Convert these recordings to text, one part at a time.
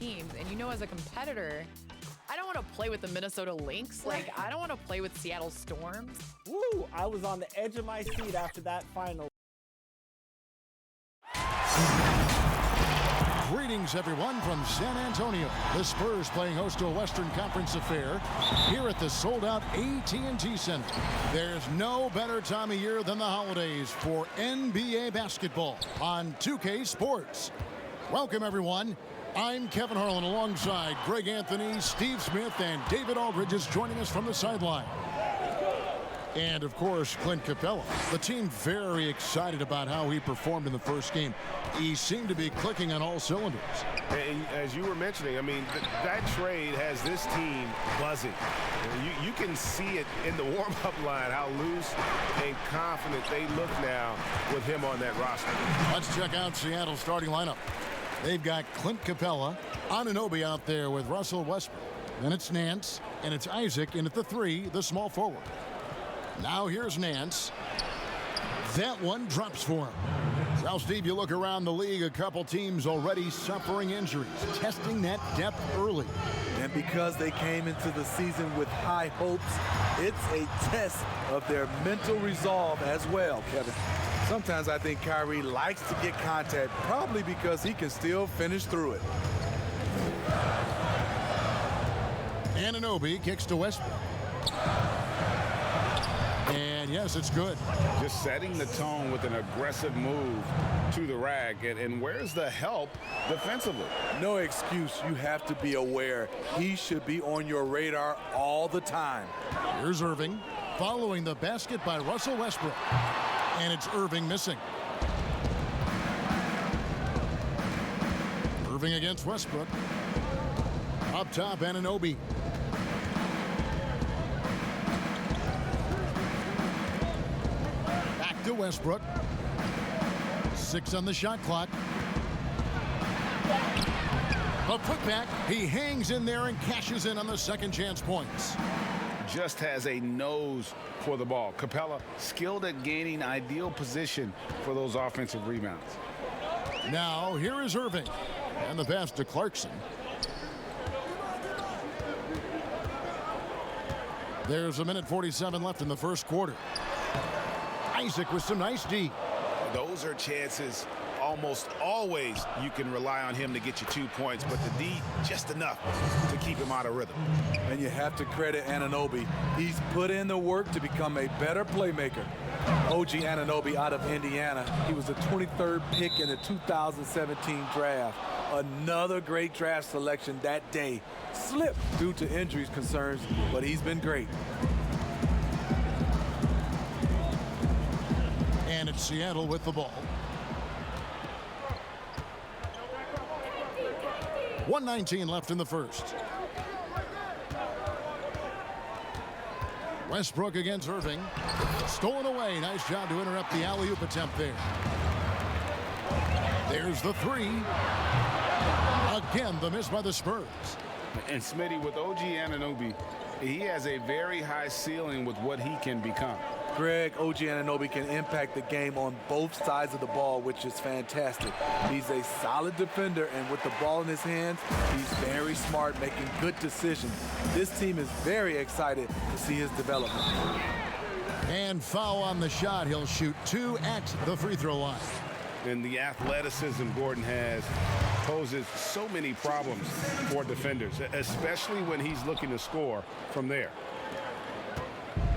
teams. And as a competitor, I don't want to play with the Minnesota Lynx. Like, I don't want to play with Seattle Storms. Woo! I was on the edge of my seat after that final. Greetings, everyone, from San Antonio. The Spurs playing host to a Western Conference affair here at the sold-out AT&T Center. There's no better time of year than the holidays for NBA basketball on 2K Sports. Welcome, everyone. I'm Kevin Harlan alongside Greg Anthony, Steve Smith, and David Aldridge is joining us from the sideline. And, of course, Clint Capella. The team very excited about how he performed in the first game. He seemed to be clicking on all cylinders. And as you were mentioning, I mean, that trade has this team buzzing. You can see it in the warm-up line, how loose and confident they look now with him on that roster. Let's check out Seattle's starting lineup. They've got Clint Capella, Anunoby out there with Russell Westbrook. Then it's Nance, and it's Isaac in at the 3, the small forward. Now here's Nance. That one drops for him. Well, Steve, you look around the league, a couple teams already suffering injuries, testing that depth early. And because they came into the season with high hopes, it's a test of their mental resolve as well, Kevin. Sometimes I think Kyrie likes to get contact, probably because he can still finish through it. Anunoby kicks to Westbrook. And yes, it's good. Just setting the tone with an aggressive move to the rack. And where's the help defensively? No excuse. You have to be aware. He should be on your radar all the time. Here's Irving following the basket by Russell Westbrook. And it's Irving missing. Irving against Westbrook. Up top, Anunoby. To Westbrook. 6 on the shot clock. A putback. He hangs in there and cashes in on the second chance points. Just has a nose for the ball. Capella skilled at gaining ideal position for those offensive rebounds. Now here is Irving. And the pass to Clarkson. There's a minute 47 left in the first quarter. Isaac with some nice D. Those are chances almost always you can rely on him to get you 2 points, but the D just enough to keep him out of rhythm. And you have to credit Anunoby. He's put in the work to become a better playmaker. OG Anunoby out of Indiana. He was the 23rd pick in the 2017 draft. Another great draft selection that day. Slipped due to injuries concerns, but he's been great. And it's Seattle with the ball. 1:19 left in the first. Westbrook against Irving. Stolen away. Nice job to interrupt the alley-oop attempt there. There's the 3. Again, the miss by the Spurs. And Smitty, with OG Anunoby, he has a very high ceiling with what he can become. Greg, OG Anunoby can impact the game on both sides of the ball, which is fantastic. He's a solid defender, and with the ball in his hands, he's very smart, making good decisions. This team is very excited to see his development. And foul on the shot. He'll shoot 2 at the free throw line. And the athleticism Gordon has poses so many problems for defenders, especially when he's looking to score from there.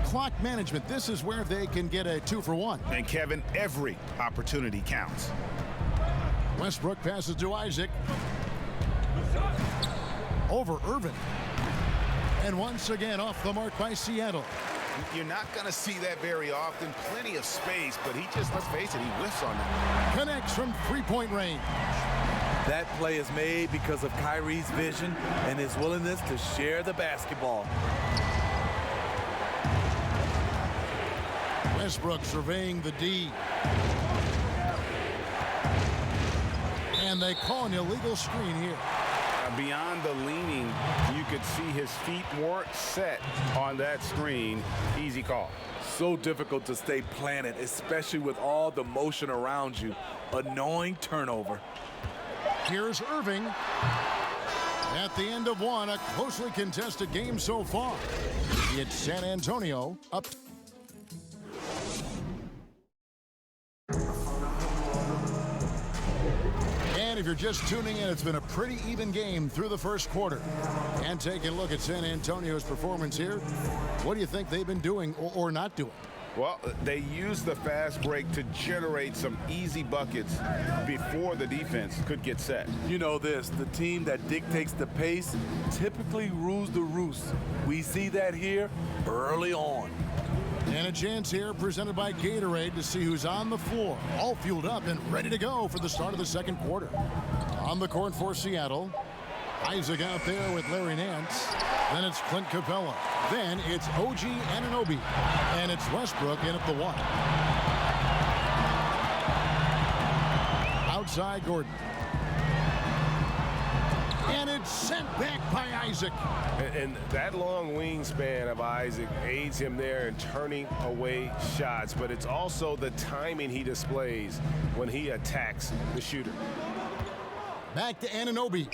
Clock management. This is where they can get a 2-for-1. And Kevin, every opportunity counts. Westbrook passes to Isaac. Over Irving. And once again off the mark by Seattle. You're not going to see that very often. Plenty of space, but he just, let's face it, he whiffs on that. Connects from three-point range. That play is made because of Kyrie's vision and his willingness to share the basketball. Westbrook surveying the D. And they call an illegal screen here. Beyond the leaning, you could see his feet weren't set on that screen. Easy call. So difficult to stay planted, especially with all the motion around you. Annoying turnover. Here's Irving. At the end of one, a closely contested game so far. It's San Antonio up. And if you're just tuning in, it's been a pretty even game through the first quarter. And taking a look at San Antonio's performance here, what do you think they've been doing or not doing? Well, they used the fast break to generate some easy buckets before the defense could get set. You know this, the team that dictates the pace typically rules the roost. We see that here early on. And a chance here presented by Gatorade to see who's on the floor, all fueled up and ready to go for the start of the second quarter. On the court for Seattle, Isaac out there with Larry Nance. Then it's Clint Capella. Then it's OG Anunoby. And it's Westbrook in at the one. Outside Gordon. And it's sent back by Isaac. And that long wingspan of Isaac aids him there in turning away shots, but it's also the timing he displays when he attacks the shooter. Back to Anunoby.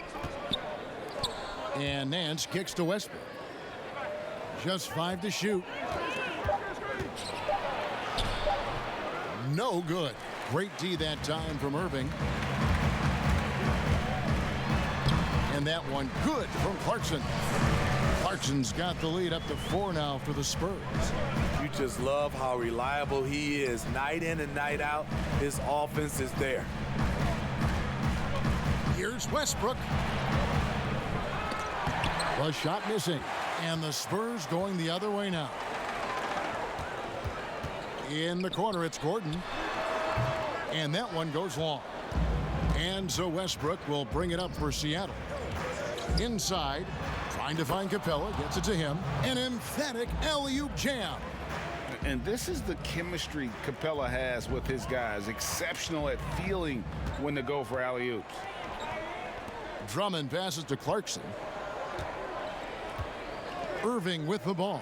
And Nance kicks to Westbrook. Just 5 to shoot. No good. Great D that time from Irving. And that one good from Clarkson. Clarkson's got the lead up to 4 now for the Spurs. You just love how reliable he is. Night in and night out, his offense is there. Here's Westbrook. The shot missing. And the Spurs going the other way now. In the corner, it's Gordon. And that one goes long. And so Westbrook will bring it up for Seattle. Inside, trying to find Capella, gets it to him. An emphatic alley-oop jam. And this is the chemistry Capella has with his guys. Exceptional at feeling when to go for alley-oops. Drummond passes to Clarkson. Irving with the ball.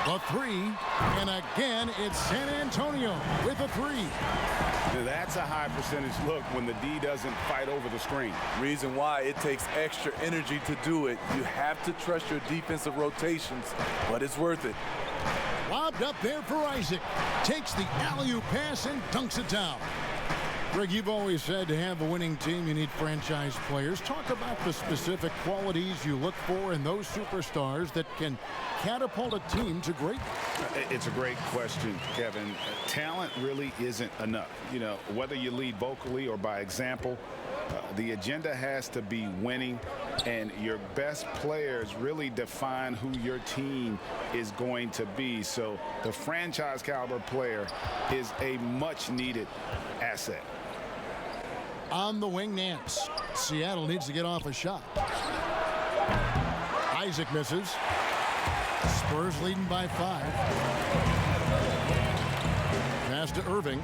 The three, and again, it's San Antonio with a three. That's a high percentage look when the D doesn't fight over the screen. Reason why it takes extra energy to do it. You have to trust your defensive rotations, but it's worth it. Lobbed up there for Isaac. Takes the alley-oop pass and dunks it down. Greg, you've always said to have a winning team, you need franchise players. Talk about the specific qualities you look for in those superstars that can catapult a team to greatness. It's a great question, Kevin. Talent really isn't enough. You know, whether you lead vocally or by example, the agenda has to be winning, and your best players really define who your team is going to be. So the franchise caliber player is a much needed asset. On the wing, Nance. Seattle needs to get off a shot. Isaac misses. Spurs leading by 5. Pass to Irving.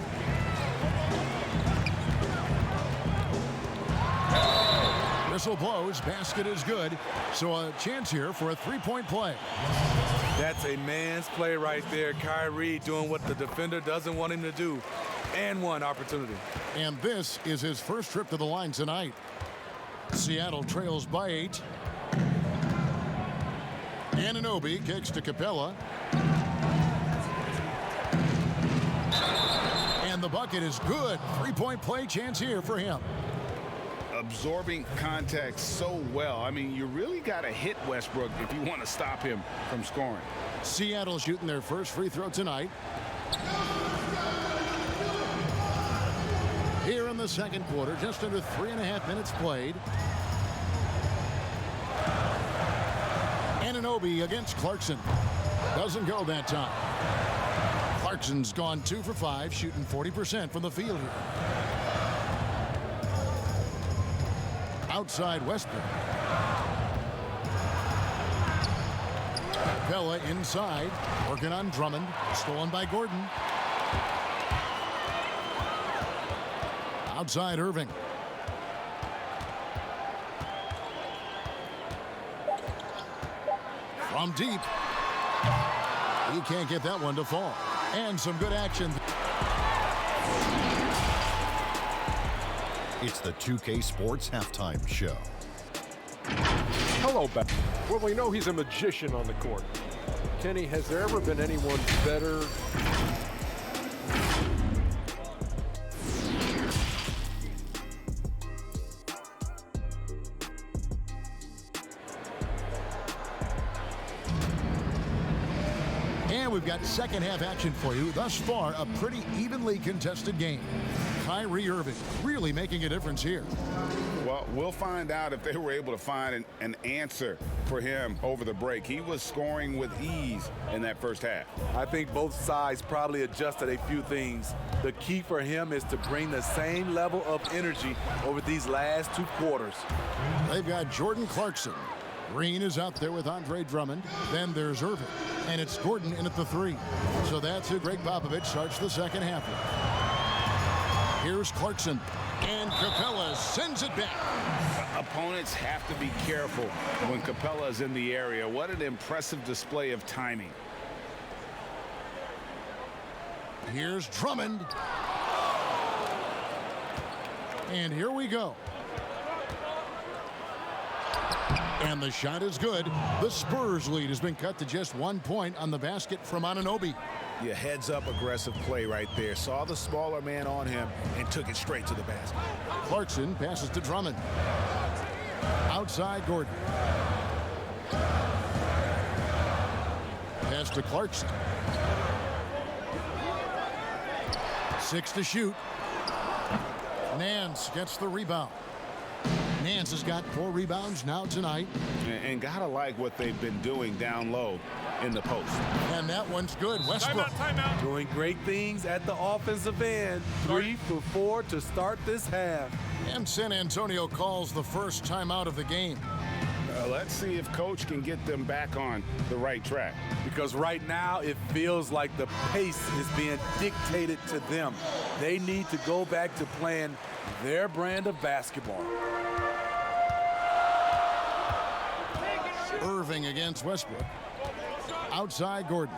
Whistle blows. Basket is good. So a chance here for a three-point play. That's a man's play right there. Kyrie doing what the defender doesn't want him to do. And one opportunity. And this is his first trip to the line tonight. Seattle trails by 8. Anunoby kicks to Capella. And the bucket is good. Three-point play chance here for him. Absorbing contact so well. I mean, you really got to hit Westbrook if you want to stop him from scoring. Seattle shooting their first free throw tonight. Here in the second quarter, just under 3.5 minutes played. Anunoby against Clarkson. Doesn't go that time. Clarkson's gone 2 for 5, shooting 40% from the field here. Outside Westbrook. Capella inside, working on Drummond, stolen by Gordon. Outside Irving. From deep. He can't get that one to fall. And some good action. It's the 2K Sports Halftime Show. Hello, back. Well, we know he's a magician on the court. Kenny, has there ever been anyone better? And we've got second half action for you. Thus far, a pretty evenly contested game. Kyrie Irving really making a difference here. Well, we'll find out if they were able to find an answer for him over the break. He was scoring with ease in that first half. I think both sides probably adjusted a few things. The key for him is to bring the same level of energy over these last 2 quarters. They've got Jordan Clarkson. Green is out there with Andre Drummond. Then there's Irving. And it's Gordon in at the 3. So that's who Greg Popovich starts the second half with. Here's Clarkson. And Capella sends it back. Opponents have to be careful when Capella is in the area. What an impressive display of timing. Here's Drummond. And here we go. And the shot is good. The Spurs lead has been cut to just 1 point on the basket from Anunoby. Yeah, heads up aggressive play right there. Saw the smaller man on him and took it straight to the basket. Clarkson passes to Drummond. Outside Gordon. Pass to Clarkson. 6 to shoot. Nance gets the rebound. Nance has got 4 rebounds now tonight. And gotta like what they've been doing down low in the post. And that one's good. Westbrook. Timeout. Doing great things at the offensive end. 3 for 4 to start this half. And San Antonio calls the first timeout of the game. Let's see if Coach can get them back on the right track. Because right now it feels like the pace is being dictated to them. They need to go back to playing their brand of basketball. Irving against Westbrook. Outside Gordon.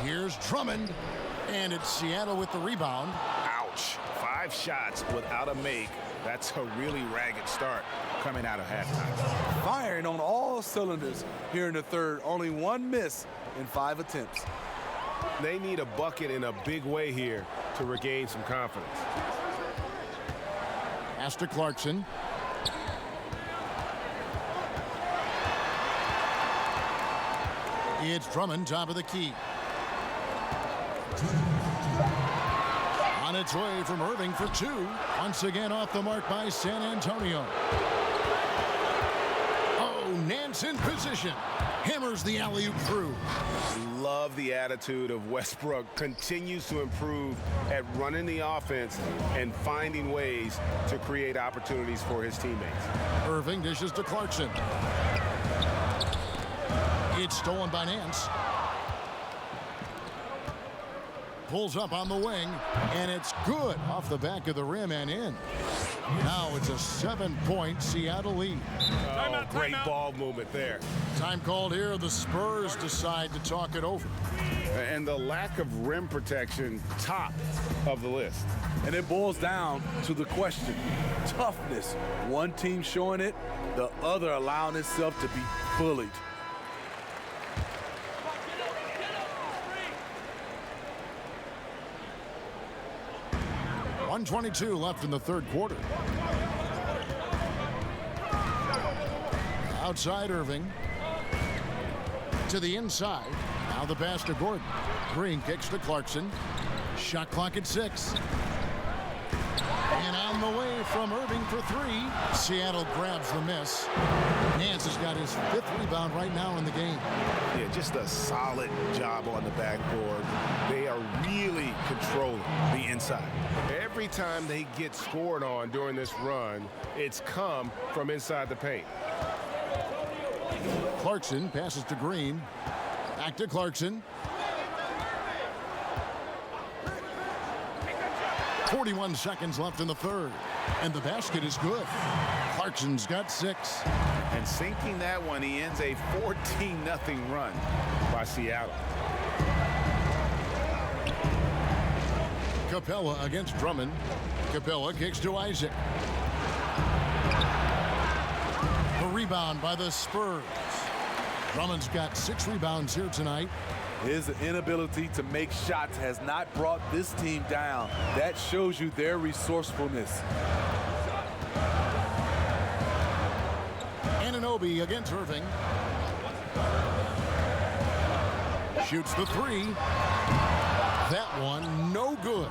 Here's Drummond. And it's Seattle with the rebound. Ouch. 5 shots without a make. That's a really ragged start coming out of halftime. Firing on all cylinders here in the third. Only 1 miss in 5 attempts. They need a bucket in a big way here to regain some confidence. Pass to Clarkson. It's Drummond, top of the key. On its way from Irving for 2. Once again off the mark by San Antonio. Oh, Nance in position. Hammers the alley-oop through. Love the attitude of Westbrook. Continues to improve at running the offense and finding ways to create opportunities for his teammates. Irving dishes to Clarkson. It's stolen by Nance. Pulls up on the wing, and it's good off the back of the rim and in. Now it's a 7-point Seattle lead. Oh, great ball movement there. Time called here. The Spurs decide to talk it over. And the lack of rim protection, top of the list. And it boils down to the question. Toughness. One team showing it, the other allowing itself to be bullied. .122 left in the third quarter. Outside Irving. To the inside. Now the pass to Gordon. Green kicks to Clarkson. Shot clock at 6. And on the way from Irving for 3. Seattle grabs the miss. Nance has got his 5th rebound right now in the game. Yeah, just a solid job on the backboard. They are really controlling the inside. Every time they get scored on during this run, it's come from inside the paint. Clarkson passes to Green. Back to Clarkson. 41 seconds left in the third. And the basket is good. Clarkson's got 6. And sinking that one, he ends a 14-0 run by Seattle. Capella against Drummond. Capella kicks to Isaac. The rebound by the Spurs. Drummond's got 6 rebounds here tonight. His inability to make shots has not brought this team down. That shows you their resourcefulness. Anunoby against Irving. Shoots the 3. That one no good.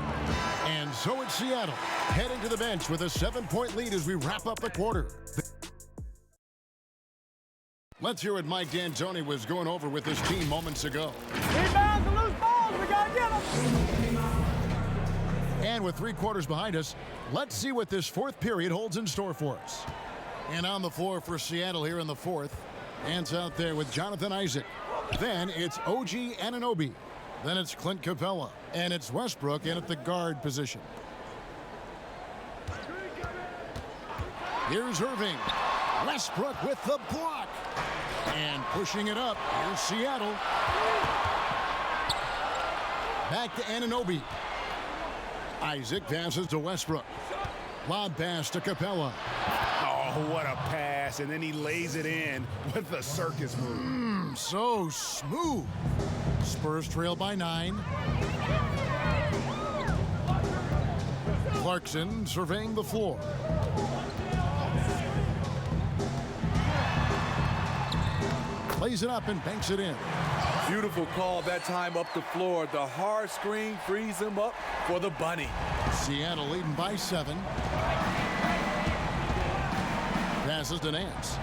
And so it's Seattle heading to the bench with a 7-point lead as we wrap up the quarter. Let's hear what Mike D'Antoni was going over with his team moments ago. Rebounds and loose balls. We got to get them. And with 3 quarters behind us, let's see what this 4th period holds in store for us. And on the floor for Seattle here in the 4th. Ants out there with Jonathan Isaac. Then it's OG Anunoby. Then it's Clint Capella. And it's Westbrook in at the guard position. Here's Irving. Westbrook with the block. And pushing it up. Here's Seattle. Back to Anunoby. Isaac passes to Westbrook. Lob pass to Capella. Oh, what a pass. And then he lays it in with the circus move. So smooth. Spurs trail by 9. Clarkson surveying the floor. Plays it up and banks it in. Beautiful call that time up the floor. The hard screen frees him up for the bunny. Seattle leading by 7. Passes to Nance.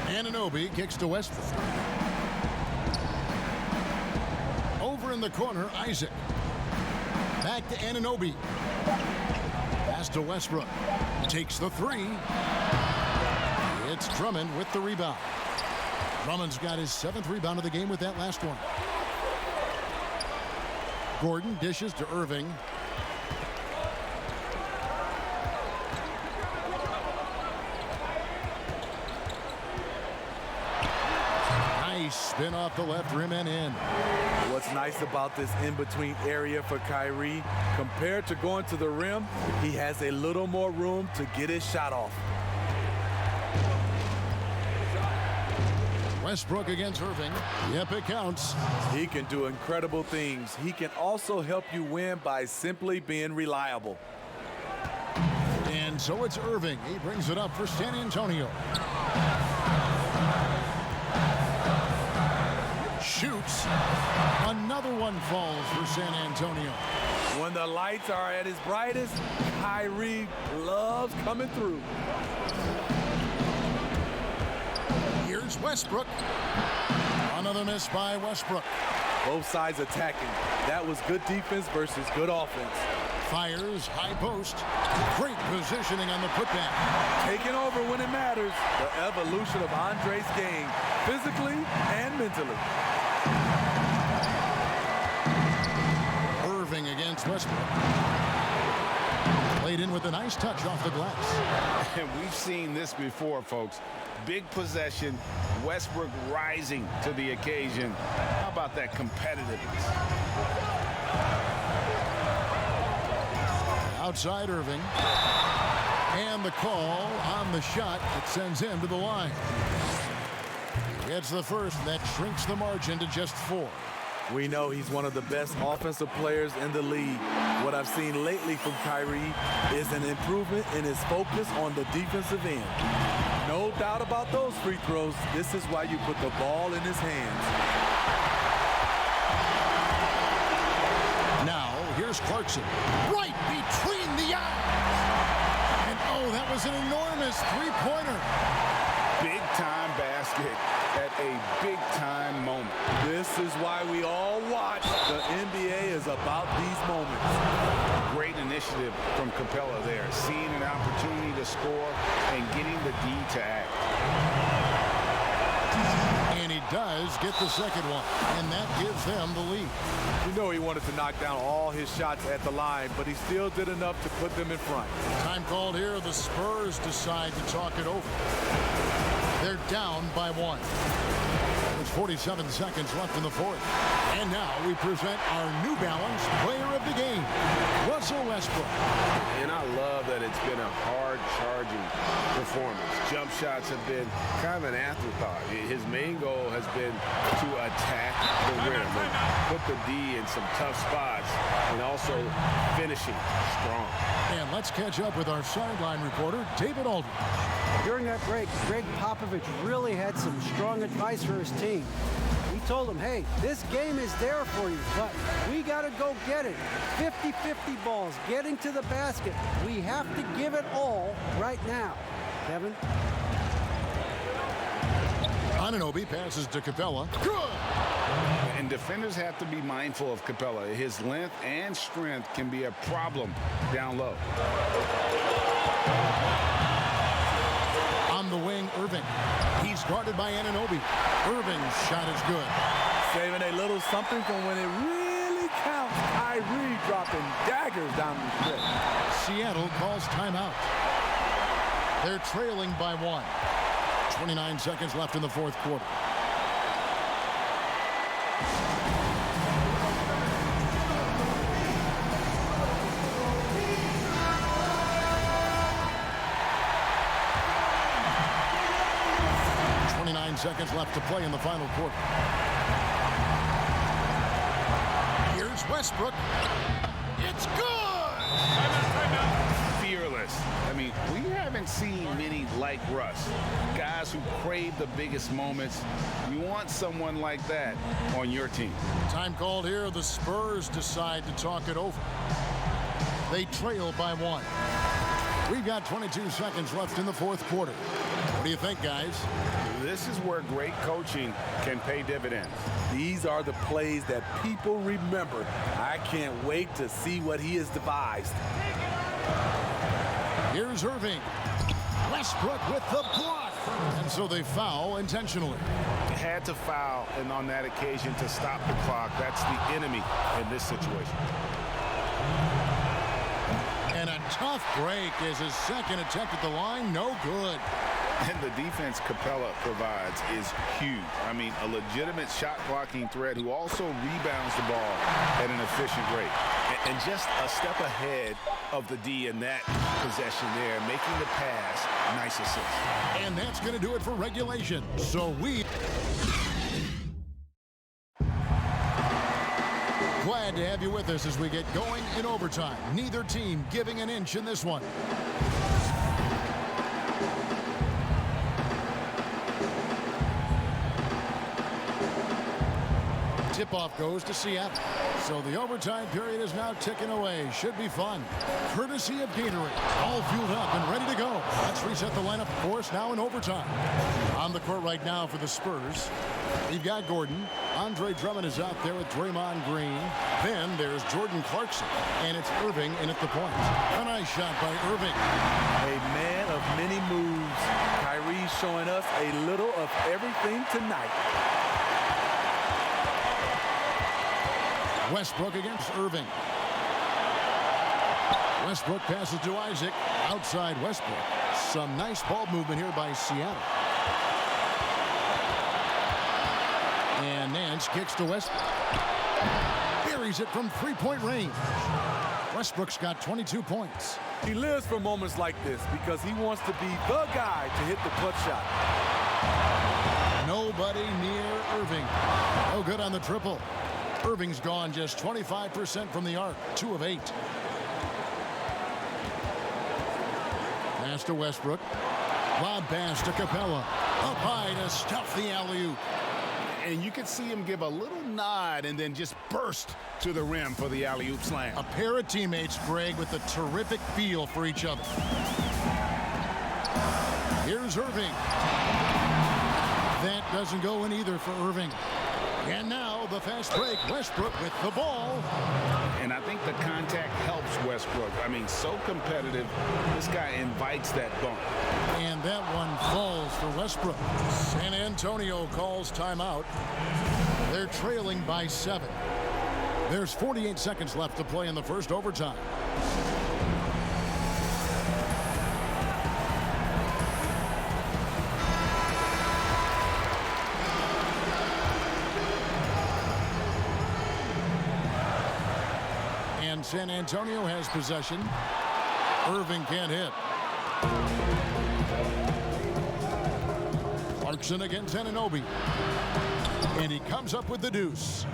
Anunoby kicks to Westbrook. Over in the corner, Isaac. Back to Anunoby. Pass to Westbrook. Takes the 3. It's Drummond with the rebound. Drummond's got his 7th rebound of the game with that last one. Gordon dishes to Irving. Nice spin off the left rim and in. What's nice about this in-between area for Kyrie, compared to going to the rim, he has a little more room to get his shot off. Westbrook against Irving. Yep, it counts. He can do incredible things. He can also help you win by simply being reliable. And so it's Irving. He brings it up for San Antonio. Shoots. Another one falls for San Antonio. When the lights are at his brightest, Kyrie loves coming through. Here's Westbrook. Another miss by Westbrook. Both sides attacking. That was good defense versus good offense. Fires, high post. Great positioning on the putback. Taking over when it matters. The evolution of Andre's game, physically and mentally. Irving against Westbrook. Played in with a nice touch off the glass. And we've seen this before, folks. Big possession, Westbrook rising to the occasion. How about that competitiveness? Outside Irving. And the call on the shot that sends him to the line. He gets the first. That shrinks the margin to just 4. We know he's one of the best offensive players in the league. What I've seen lately from Kyrie is an improvement in his focus on the defensive end. No doubt about those free throws. This is why you put the ball in his hands. Now, here's Clarkson. Right between the eyes. And oh, that was an enormous three-pointer. Big-time basket at a big-time moment. This is why we all watch. The NBA is about these moments. Great initiative from Capella there, seeing an opportunity to score and getting the D to act. And he does get the second one, and that gives them the lead. You know he wanted to knock down all his shots at the line, but he still did enough to put them in front. Time called here. The Spurs decide to talk it over. They're down by 1. There's 47 seconds left in the fourth. And now we present our New Balance Player of the Game, Russell Westbrook. And I love that it's been a hard-charging performance. Jump shots have been kind of an afterthought. His main goal has been to attack the rim and put the D in some tough spots and also finishing strong. And let's catch up with our sideline reporter, David Aldridge. During that break, Greg Popovich really had some strong advice for his team. He told them, hey, this game is there for you, but we got to go get it. 50-50 balls, getting to the basket. We have to give it all right now. Kevin? Anunoby passes to Capella. Good! And defenders have to be mindful of Capella. His length and strength can be a problem down low. On the wing, Irving. He's guarded by Anunoby. Irving's shot is good. Saving a little something from when it really counts. Kyrie dropping daggers down the stretch. Seattle calls timeout. They're trailing by 1. 29 seconds left in the fourth quarter. Seconds left to play in the final quarter. Here's Westbrook. It's good! Fearless. I mean, we haven't seen many like Russ. Guys who crave the biggest moments. You want someone like that on your team. Time called here. The Spurs decide to talk it over. They trail by 1. We've got 22 seconds left in the fourth quarter. What do you think, guys? This is where great coaching can pay dividends. These are the plays that people remember. I can't wait to see what he has devised. Here's Irving. Westbrook with the block. And so they foul intentionally. Had to foul, and on that occasion to stop the clock. That's the enemy in this situation. And a tough break is his second attempt at the line. No good. And the defense Capella provides is huge. I mean, a legitimate shot blocking threat who also rebounds the ball at an efficient rate. And just a step ahead of the D in that possession there, making the pass. Nice assist. And that's going to do it for regulation. So glad to have you with us as we get going in overtime. Neither team giving an inch in this one. Tip-off goes to Seattle. So the overtime period is now ticking away. Should be fun. Courtesy of Gatorade. All fueled up and ready to go. Let's reset the lineup for us now in overtime. On the court right now for the Spurs, you've got Gordon. Andre Drummond is out there with Draymond Green. Then there's Jordan Clarkson. And it's Irving in at the point. A nice shot by Irving. A man of many moves. Kyrie showing us a little of everything tonight. Westbrook against Irving. Westbrook passes to Isaac. Outside Westbrook. Some nice ball movement here by Seattle. And Nance kicks to Westbrook. Buries it from three-point range. Westbrook's got 22 points. He lives for moments like this because he wants to be the guy to hit the clutch shot. Nobody near Irving. No good on the triple. Irving's gone just 25% from the arc. 2 of 8. Pass to Westbrook. Lob pass to Capella. Up high to stuff the alley-oop. And you could see him give a little nod and then just burst to the rim for the alley-oop slam. A pair of teammates, Greg, with a terrific feel for each other. Here's Irving. That doesn't go in either for Irving. And now the fast break. Westbrook with the ball. And I think the contact helps Westbrook. I mean, so competitive. This guy invites that bump. And that one falls for Westbrook. San Antonio calls timeout. They're trailing by 7. There's 48 seconds left to play in the first overtime. San Antonio has possession. Irving can't hit. Clarkson against Anunoby. And he comes up with the deuce.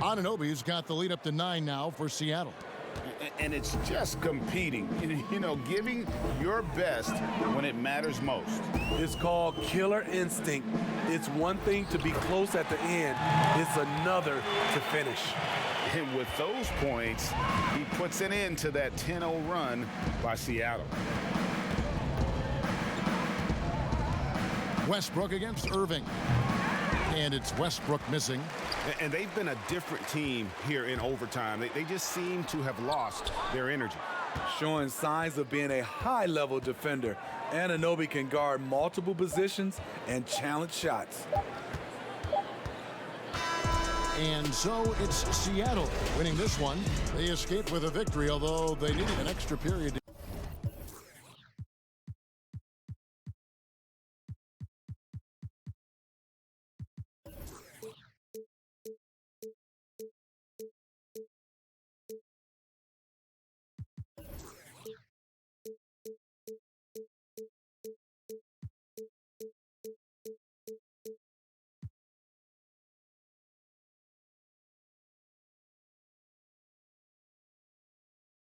Anunoby's got the lead up to 9 now for Seattle. And it's just competing, you know, giving your best when it matters most. It's called killer instinct. It's one thing to be close at the end. It's another to finish. And with those points, he puts an end to that 10-0 run by Seattle. Westbrook against Irving. And it's Westbrook missing. And they've been a different team here in overtime. They just seem to have lost their energy. Showing signs of being a high-level defender. Anunoby can guard multiple positions and challenge shots. And so it's Seattle winning this one. They escaped with a victory, although they needed an extra period.